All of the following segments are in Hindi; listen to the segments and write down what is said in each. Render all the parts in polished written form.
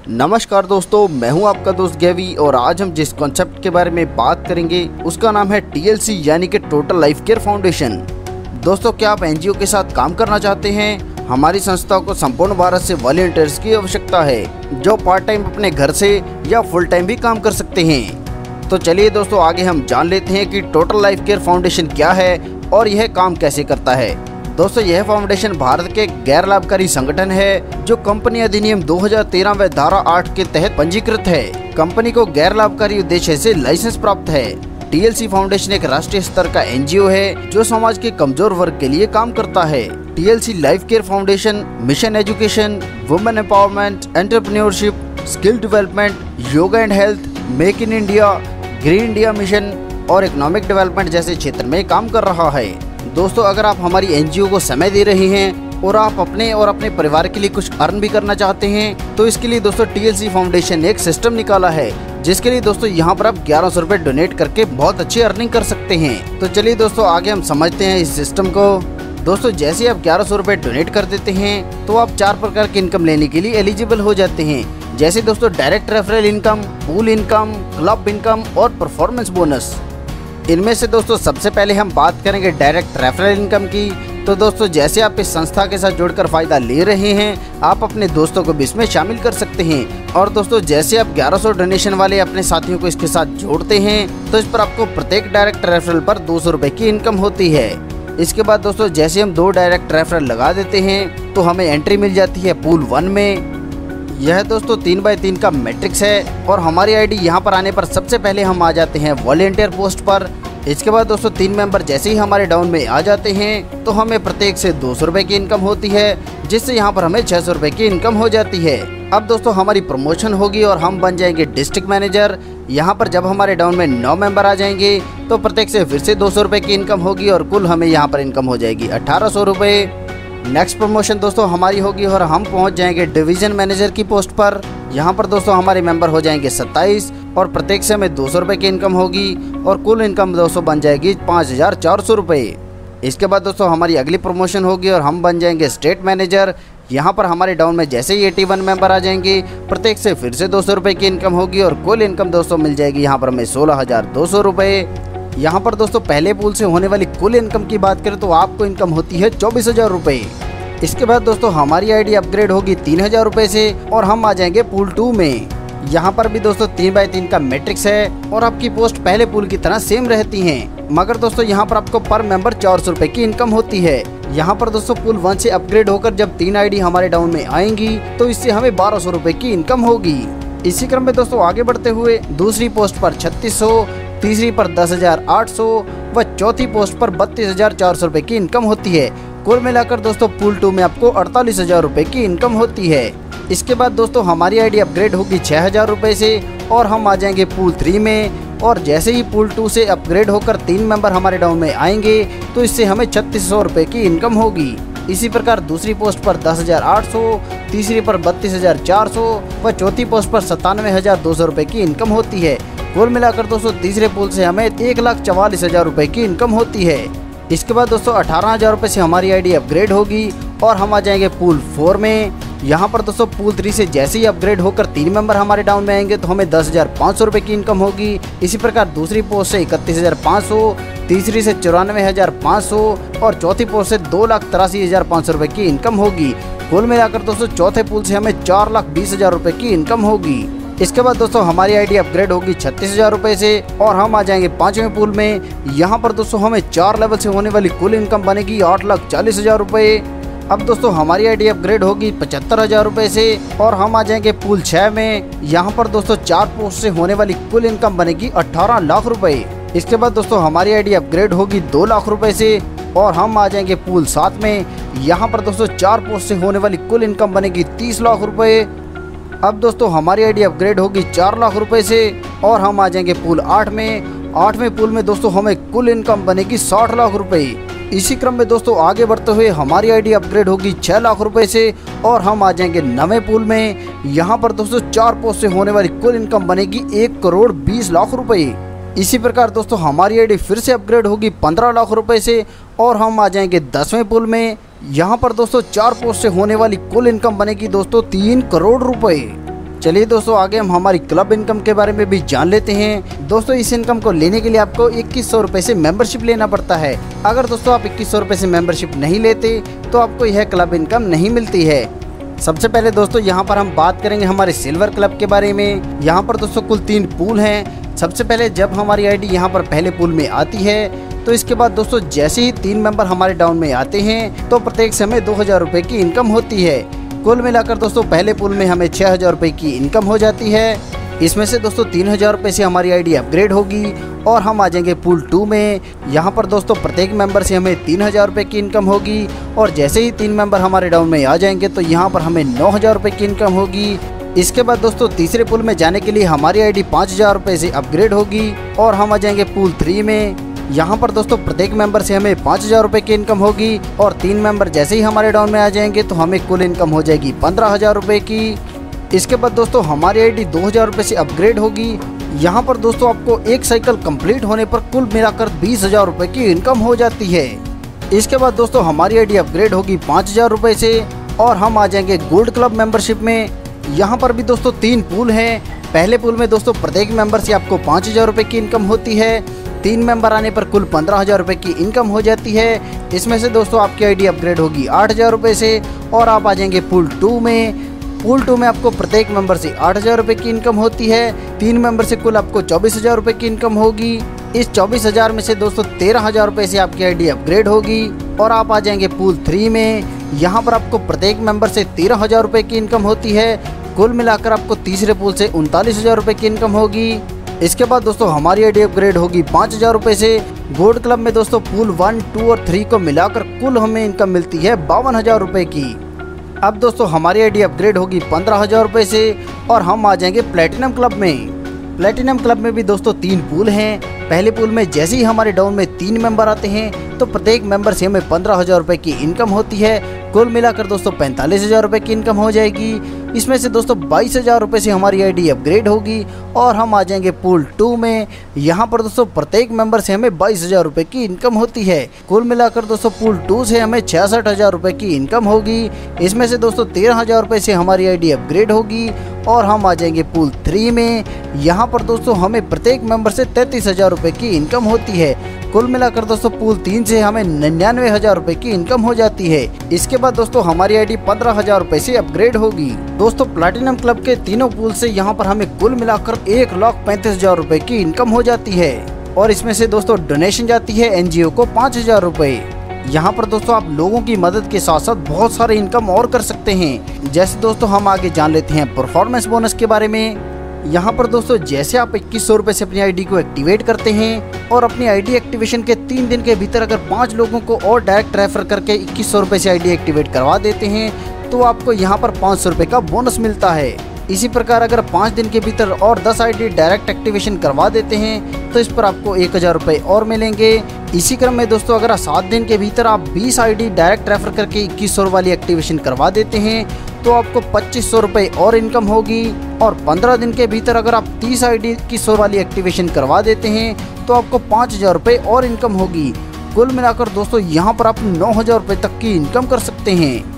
नमस्कार दोस्तों, मैं हूं आपका दोस्त गैवी और आज हम जिस कॉन्सेप्ट के बारे में बात करेंगे उसका नाम है TLC यानी कि टोटल लाइफ केयर फाउंडेशन। दोस्तों, क्या आप एनजीओ के साथ काम करना चाहते हैं? हमारी संस्था को संपूर्ण भारत से वॉलंटियर्स की आवश्यकता है जो पार्ट टाइम अपने घर से या फुल टाइम भी काम कर सकते हैं। तो चलिए दोस्तों, आगे हम जान लेते हैं कि टोटल लाइफ केयर फाउंडेशन क्या है और यह काम कैसे करता है। दोस्तों, यह फाउंडेशन भारत के गैर लाभकारी संगठन है जो कंपनी अधिनियम 2013 व धारा 8 के तहत पंजीकृत है। कंपनी को गैर लाभकारी उद्देश्य से लाइसेंस प्राप्त है। TLC फाउंडेशन एक राष्ट्रीय स्तर का एनजीओ है जो समाज के कमजोर वर्ग के लिए काम करता है। TLC life care foundation mission education, women empowerment, entrepreneurship, skill development, yoga and health, make in India, green India mission और इकोनॉमिक डेवलपमेंट जैसे क्षेत्र में काम कर रहा है। दोस्तों, अगर आप हमारी एनजीओ को समय दे रहे हैं और आप अपने और अपने परिवार के लिए कुछ अर्न भी करना चाहते हैं तो इसके लिए दोस्तों TLC फाउंडेशन ने एक सिस्टम निकाला है जिसके लिए दोस्तों यहाँ पर आप 1100 रुपए डोनेट करके बहुत अच्छी अर्निंग कर सकते हैं। तो चलिए दोस्तों, आगे हम समझते हैं इस सिस्टम को। दोस्तों, जैसे आप 1100 रुपए डोनेट कर देते हैं तो आप 4 प्रकार की इनकम लेने के लिए एलिजिबल हो जाते हैं, जैसे दोस्तों direct referral income, pool income, club income और परफॉर्मेंस बोनस। इनमें से दोस्तों सबसे पहले हम बात करेंगे डायरेक्ट रेफरल इनकम की। तो दोस्तों, जैसे आप इस संस्था के साथ जुड़कर फायदा ले रहे हैं, आप अपने दोस्तों को भी इसमें शामिल कर सकते हैं। और दोस्तों, जैसे आप 1100 डोनेशन वाले अपने साथियों को इसके साथ जोड़ते हैं तो इस पर आपको प्रत्येक डायरेक्ट रेफरल पर 200 रुपए की इनकम होती है। इसके बाद दोस्तों, जैसे हम 2 डायरेक्ट रेफरल लगा देते हैं तो हमें एंट्री मिल जाती है पूल 1 में। यह दोस्तों 3x3 का मैट्रिक्स है और हमारी आईडी यहाँ पर आने पर सबसे पहले हम आ जाते हैं वॉलंटियर पोस्ट पर। इसके बाद दोस्तों 3 मेंबर जैसे ही हमारे डाउन में आ जाते हैं तो हमें प्रत्येक से 200 रुपए की इनकम होती है, जिससे यहाँ पर हमें 600 रुपए की इनकम हो जाती है। अब दोस्तों हमारी प्रमोशन होगी और हम बन जाएंगे डिस्ट्रिक्ट मैनेजर। यहाँ पर जब हमारे डाउन में 9 मेंबर आ जाएंगे तो प्रत्येक से फिर से 200 रुपए की इनकम होगी और कुल हमें यहाँ पर इनकम हो जाएगी 1800 रुपए। नेक्स्ट प्रमोशन दोस्तों हमारी होगी और हम पहुंच जाएंगे डिवीजन मैनेजर की पोस्ट पर। यहाँ पर दोस्तों हमारे मेंबर हो जाएंगे 27 और प्रत्येक से हमें 200 रुपए की इनकम होगी और कुल इनकम दोस्तों बन जाएगी 5400 रुपए। इसके बाद दोस्तों हमारी अगली प्रमोशन होगी और हम बन जाएंगे स्टेट मैनेजर। यहाँ पर हमारे डाउन में जैसे ही 81 मेंबर आ जाएंगे प्रत्येक से फिर से 200 रुपए की इनकम होगी और कुल इनकम दोस्तों मिल जाएगी यहाँ पर हमें 16200 रुपए। यहाँ पर दोस्तों पहले पूल से होने वाली कुल इनकम की बात करें तो आपको इनकम होती है 24000 रुपए। इसके बाद दोस्तों हमारी आईडी अपग्रेड होगी 3000 रुपए से और हम आ जाएंगे पूल 2 में। यहाँ पर भी दोस्तों 3x3 का मैट्रिक्स है और आपकी पोस्ट पहले पूल की तरह सेम रहती हैं, मगर दोस्तों यहाँ पर आपको पर मेंबर 400 रुपए की इनकम होती है। यहाँ पर दोस्तों पूल 1 से अपग्रेड होकर जब 3 आईडी हमारे डाउन में आएंगी तो इससे हमें 1200 रुपए की इनकम होगी। इसी क्रम में दोस्तों आगे बढ़ते हुए दूसरी पोस्ट पर 3600, तीसरी पर 10,800 व चौथी पोस्ट पर 32,400 रुपए की इनकम होती है। कुल मिलाकर दोस्तों पूल 2 में आपको 48,000 रुपए की इनकम होती है। इसके बाद दोस्तों हमारी आईडी अपग्रेड होगी 6,000 रुपए से और हम आ जाएंगे पूल 3 में। और जैसे ही पूल 2 से अपग्रेड होकर 3 मेंबर हमारे डाउन में आएंगे तो इससे हमें 3600 रुपए की इनकम होगी। इसी प्रकार दूसरी पोस्ट पर 10,800, तीसरी पर 32,400 व चौथी पोस्ट पर 97,200 रुपए की इनकम होती है। कुल मिलाकर दोस्तों तीसरे पूल से हमें 1,44,000 रुपए की इनकम होती है। इसके बाद दोस्तों 18,000 रुपए से हमारी आईडी अपग्रेड होगी और हम आ जाएंगे पूल 4 में। यहाँ पर दोस्तों पूल 3 से जैसे ही अपग्रेड होकर 3 मेंबर हमारे डाउन में आएंगे तो हमें 10,500 रुपए की इनकम होगी। इसी प्रकार दूसरी पोस्ट से 31,500, तीसरी से 94,500 और चौथी पोस्ट से 2,83,500 रुपए की इनकम होगी। कुल मिलाकर दोस्तों चौथे पूल से हमें 4,20,000 रुपए की इनकम होगी। इसके बाद दोस्तों हमारी आईडी अपग्रेड होगी 36,000 रुपए से और हम आ जाएंगे 5वें पूल में। यहाँ पर दोस्तों हमें 4 लेवल से होने वाली कुल इनकम बनेगी 8,40,000 रुपए। अब दोस्तों हमारी आईडी अपग्रेड होगी 75,000 रुपए से और हम आ जाएंगे पूल 6 में। यहाँ पर दोस्तों 4 पोस्ट से होने वाली कुल इनकम बनेगी 18 लाख रुपए। इसके बाद दोस्तों हमारी आईडी अपग्रेड होगी 2 लाख रुपए से और हम आ जाएंगे पूल 7 में। यहाँ पर दोस्तों 4 पोस्ट से होने वाली कुल इनकम बनेगी 30 लाख रुपए। अब दोस्तों हमारी आईडी अपग्रेड होगी 4 लाख रुपए से और हम आ जाएंगे पूल 8 में। 8वें पूल में दोस्तों हमें कुल इनकम बनेगी 60 लाख रुपए। इसी क्रम में दोस्तों आगे बढ़ते हुए हमारी आईडी अपग्रेड होगी 6 लाख रुपए से और हम आ जाएंगे 9वें पूल में। यहाँ पर दोस्तों 4 पोस्ट से होने वाली कुल इनकम बनेगी 1,20,00,000 रुपए। इसी प्रकार दोस्तों हमारी आईडी फिर से अपग्रेड होगी 15 लाख रुपए से और हम आ जाएंगे 10वें पुल में। यहाँ पर दोस्तों 4 पोस्ट से होने वाली कुल इनकम बनेगी दोस्तों 3 करोड़ रुपए। चलिए दोस्तों आगे हम हमारी क्लब इनकम के बारे में भी जान लेते हैं। दोस्तों इस इनकम को लेने के लिए आपको 2100 रुपए से मेंबरशिप लेना पड़ता है। अगर दोस्तों आप 2100 रुपए से मेंबरशिप नहीं लेते तो आपको यह क्लब इनकम नहीं मिलती है। सबसे पहले दोस्तों यहाँ पर हम बात करेंगे हमारे सिल्वर क्लब के बारे में। यहाँ पर दोस्तों कुल 3 पूल हैं। सबसे पहले जब हमारी आईडी यहाँ पर पहले पूल में आती है तो इसके बाद दोस्तों जैसे ही 3 मेंबर हमारे डाउन में आते हैं तो प्रत्येक से हमें 2000 रुपए की इनकम होती है। कुल मिलाकर दोस्तों पहले पूल में हमें 6000 रुपए की इनकम हो जाती है। इसमें से दोस्तों 3000 रुपए से हमारी आईडी अपग्रेड होगी और हम आ जाएंगे पूल 2 में। यहाँ पर दोस्तों प्रत्येक मेंबर से हमें 3000 रुपए की इनकम होगी और जैसे ही 3 मेंबर हमारे डाउन में आ जाएंगे तो यहाँ पर हमें 9000 रुपए की इनकम होगी। इसके बाद दोस्तों तीसरे पूल में जाने के लिए हमारी आईडी 5000 रुपए से अपग्रेड होगी और हम आ जाएंगे पूल 3 में। यहाँ पर दोस्तों प्रत्येक मेंबर से हमें 5000 रुपए की इनकम होगी और 3 मेंबर जैसे ही हमारे डाउन में आ जाएंगे तो हमें कुल इनकम हो जाएगी 15000 रुपए की। इसके बाद दोस्तों हमारी आईडी 2000 रुपए से अपग्रेड होगी। यहाँ पर दोस्तों आपको एक साइकिल कंप्लीट होने पर कुल मिलाकर 20000 रुपए की इनकम हो जाती है। इसके बाद दोस्तों हमारी आईडी अपग्रेड होगी 5000 रुपए से और हम आ जाएंगे गोल्ड क्लब मेंबरशिप में। यहाँ पर भी दोस्तों 3 पूल हैं। पहले पूल में दोस्तों प्रत्येक मेंबर से आपको 5000 रुपए की इनकम होती है। 3 मेंबर आने पर कुल 15000 रुपए की इनकम हो जाती है। इसमें से दोस्तों आपकी आईडी अपग्रेड होगी 8000 रुपए से और आप आ जाएंगे पूल 2 में। पूल 2 में आपको प्रत्येक मेंबर से 8000 रुपए की इनकम होती है। 3 मेंबर से कुल आपको 24000 रुपए की इनकम होगी। इस 24000 में से दोस्तों 13000 रुपए से आपकी आईडी अपग्रेड होगी और आप आ जाएंगे पूल 3 में। यहाँ पर आपको प्रत्येक मेंबर से 13000 रुपए की इनकम होती है। कुल मिलाकर आपको तीसरे पूल से 39000 रुपए की इनकम होगी। इसके बाद दोस्तों हमारी आईडी अपग्रेड होगी 5000 रुपए से। गोल्ड क्लब में दोस्तों पूल 1, 2 और 3 को मिलाकर कुल हमें इनकम मिलती है 52000 रुपए की। अब दोस्तों हमारी आईडी अपग्रेड होगी 15000 रुपए से और हम आ जाएंगे प्लेटिनम क्लब में। प्लेटिनम क्लब में भी दोस्तों 3 पूल हैं। पहले पूल में जैसे ही हमारे डाउन में 3 मेंबर आते हैं तो प्रत्येक मेंबर से हमें 15000 रुपए की इनकम होती है। कुल मिलाकर दोस्तों 45000 रुपए की इनकम हो जाएगी। इसमें से दोस्तों 22000 रुपए से हमारी आईडी अपग्रेड होगी और हम आ जाएंगे पूल 2 में। यहाँ पर दोस्तों प्रत्येक मेंबर से हमें 22000 रुपए की इनकम होती है। कुल मिलाकर दोस्तों पूल 2 से हमें 66000 रुपए की इनकम होगी। इसमें से दोस्तों 13000 रुपए से हमारी आईडी अपग्रेड होगी और हम आ जाएंगे पूल 3 में। यहाँ पर दोस्तों हमें प्रत्येक मेंबर से 33000 रुपए की इनकम होती है। कुल मिलाकर दोस्तों पूल 3 से हमें 99000 रुपए की इनकम हो जाती है। इसके बाद दोस्तों हमारी आईडी 15000 रुपए से अपग्रेड होगी। दोस्तों प्लैटिनम क्लब के तीनों पूल से यहाँ पर हमें कुल मिलाकर 1,35,000 रुपए की इनकम हो जाती है और इसमें से दोस्तों डोनेशन जाती है एनजीओ को 5000 रुपए। यहाँ पर दोस्तों आप लोगों की मदद के साथ साथ बहुत सारे इनकम और कर सकते हैं। जैसे दोस्तों हम आगे जान लेते हैं परफॉर्मेंस बोनस के बारे में। यहाँ पर दोस्तों जैसे आप 2100 रुपए से अपनी आईडी को एक्टिवेट करते हैं और अपनी आईडी एक्टिवेशन के 3 दिन के भीतर अगर 5 लोगों को और डायरेक्ट रेफर करके 2100 रुपए से आईडी एक्टिवेट करवा देते हैं तो आपको यहाँ पर 500 रुपए का बोनस मिलता है। इसी प्रकार अगर 5 दिन के भीतर और 10 आईडी डायरेक्ट एक्टिवेशन करवा देते हैं तो इस पर आपको 1000 रुपए और मिलेंगे। इसी क्रम में दोस्तों अगर 7 दिन के भीतर आप 20 आईडी डायरेक्ट रेफर करके 2100 वाली एक्टिवेशन करवा देते हैं तो आपको 2500 रुपए और इनकम होगी और 15 दिन के भीतर अगर आप 30 आईडी 2100 वाली एक्टिवेशन करवा देते हैं तो आपको 5000 रुपए और इनकम होगी। कुल मिलाकर दोस्तों यहाँ पर आप 9000 रुपए तक की इनकम कर सकते हैं।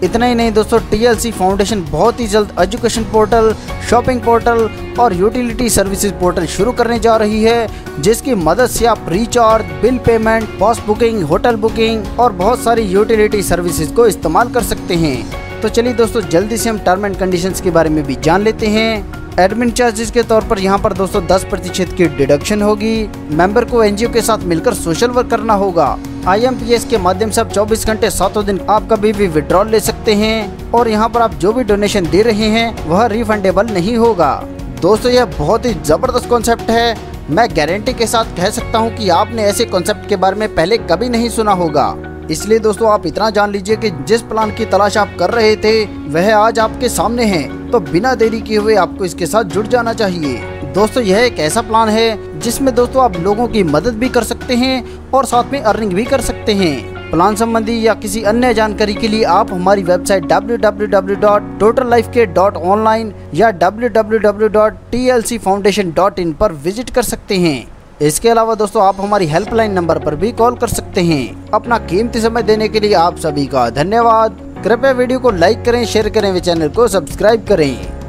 इतना ही नहीं दोस्तों, TLC फाउंडेशन बहुत ही जल्द एजुकेशन पोर्टल, शॉपिंग पोर्टल और यूटिलिटी सर्विसेज पोर्टल शुरू करने जा रही है जिसकी मदद से आप रिचार्ज, बिल पेमेंट, बस बुकिंग, होटल बुकिंग और बहुत सारी यूटिलिटी सर्विसेज को इस्तेमाल कर सकते हैं। तो चलिए दोस्तों जल्दी से हम टर्म एंड कंडीशंस के बारे में भी जान लेते हैं। एडमिन चार्जेस के तौर पर यहाँ पर दोस्तों 10% की डिडक्शन होगी। मेंबर को एनजीओ के साथ मिलकर सोशल वर्क करना होगा। IMPS के माध्यम से आप 24 घंटे 7 दिन आप कभी भी विड्रॉल ले सकते हैं और यहाँ पर आप जो भी डोनेशन दे रहे हैं वह रिफंडेबल नहीं होगा। दोस्तों यह बहुत ही जबरदस्त कॉन्सेप्ट है। मैं गारंटी के साथ कह सकता हूँ कि आपने ऐसे कॉन्सेप्ट के बारे में पहले कभी नहीं सुना होगा। इसलिए दोस्तों आप इतना जान लीजिए कि जिस प्लान की तलाश आप कर रहे थे वह आज आपके सामने है, तो बिना देरी किए हुए आपको इसके साथ जुड़ जाना चाहिए। दोस्तों यह एक ऐसा प्लान है जिसमें दोस्तों आप लोगों की मदद भी कर सकते हैं और साथ में अर्निंग भी कर सकते हैं। प्लान संबंधी या किसी अन्य जानकारी के लिए आप हमारी वेबसाइट www.totallifecare.online या www.tlcfoundation.in पर विजिट कर सकते हैं। इसके अलावा दोस्तों आप हमारी हेल्पलाइन नंबर पर भी कॉल कर सकते हैं। अपना कीमती समय देने के लिए आप सभी का धन्यवाद। कृपया वीडियो को लाइक करें, शेयर करें व चैनल को सब्सक्राइब करें।